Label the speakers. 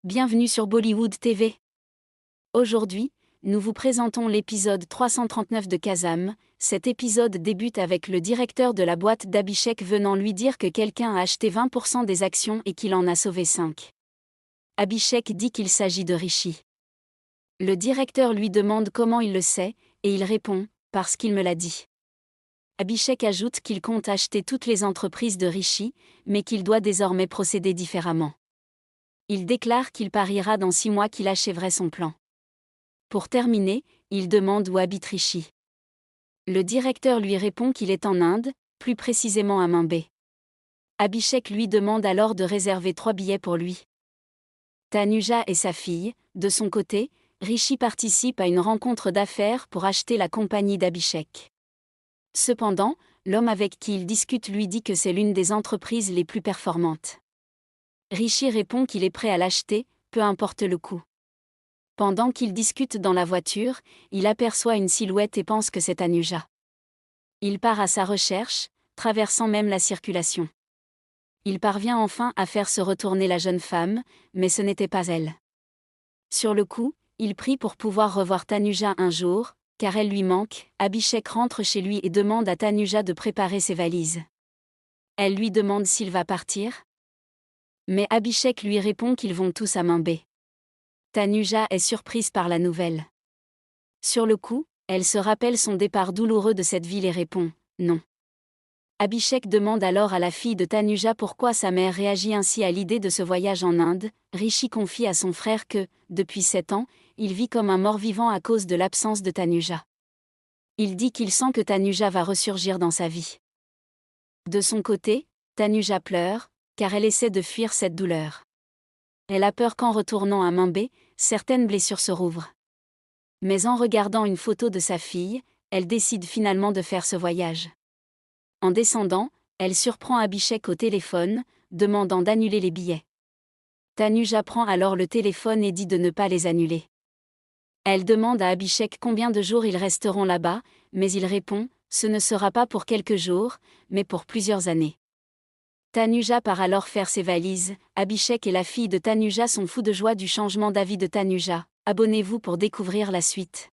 Speaker 1: Bienvenue sur Bollywood TV. Aujourd'hui, nous vous présentons l'épisode 339 de Kazam. Cet épisode débute avec le directeur de la boîte d'Abhishek venant lui dire que quelqu'un a acheté 20% des actions et qu'il en a sauvé 5. Abhishek dit qu'il s'agit de Rishi. Le directeur lui demande comment il le sait, et il répond « parce qu'il me l'a dit ». Abhishek ajoute qu'il compte acheter toutes les entreprises de Rishi, mais qu'il doit désormais procéder différemment. Il déclare qu'il pariera dans 6 mois qu'il achèverait son plan. Pour terminer, il demande où habite Rishi. Le directeur lui répond qu'il est en Inde, plus précisément à Mumbai. Abhishek lui demande alors de réserver 3 billets pour lui. Tanuja et sa fille, de son côté, Rishi participe à une rencontre d'affaires pour acheter la compagnie d'Abhishek. Cependant, l'homme avec qui il discute lui dit que c'est l'une des entreprises les plus performantes. Rishi répond qu'il est prêt à l'acheter, peu importe le coût. Pendant qu'ils discutent dans la voiture, il aperçoit une silhouette et pense que c'est Tanuja. Il part à sa recherche, traversant même la circulation. Il parvient enfin à faire se retourner la jeune femme, mais ce n'était pas elle. Sur le coup, il prie pour pouvoir revoir Tanuja un jour, car elle lui manque. Abhishek rentre chez lui et demande à Tanuja de préparer ses valises. Elle lui demande s'il va partir. Mais Abhishek lui répond qu'ils vont tous à Mumbai. Tanuja est surprise par la nouvelle. Sur le coup, elle se rappelle son départ douloureux de cette ville et répond « non ». Abhishek demande alors à la fille de Tanuja pourquoi sa mère réagit ainsi à l'idée de ce voyage en Inde. Rishi confie à son frère que, depuis 7 ans, il vit comme un mort-vivant à cause de l'absence de Tanuja. Il dit qu'il sent que Tanuja va ressurgir dans sa vie. De son côté, Tanuja pleure, car elle essaie de fuir cette douleur. Elle a peur qu'en retournant à Mumbai, certaines blessures se rouvrent. Mais en regardant une photo de sa fille, elle décide finalement de faire ce voyage. En descendant, elle surprend Abhishek au téléphone, demandant d'annuler les billets. Tanuja prend alors le téléphone et dit de ne pas les annuler. Elle demande à Abhishek combien de jours ils resteront là-bas, mais il répond « ce ne sera pas pour quelques jours, mais pour plusieurs années ». Tanuja part alors faire ses valises. Abhishek et la fille de Tanuja sont fous de joie du changement d'avis de Tanuja. Abonnez-vous pour découvrir la suite.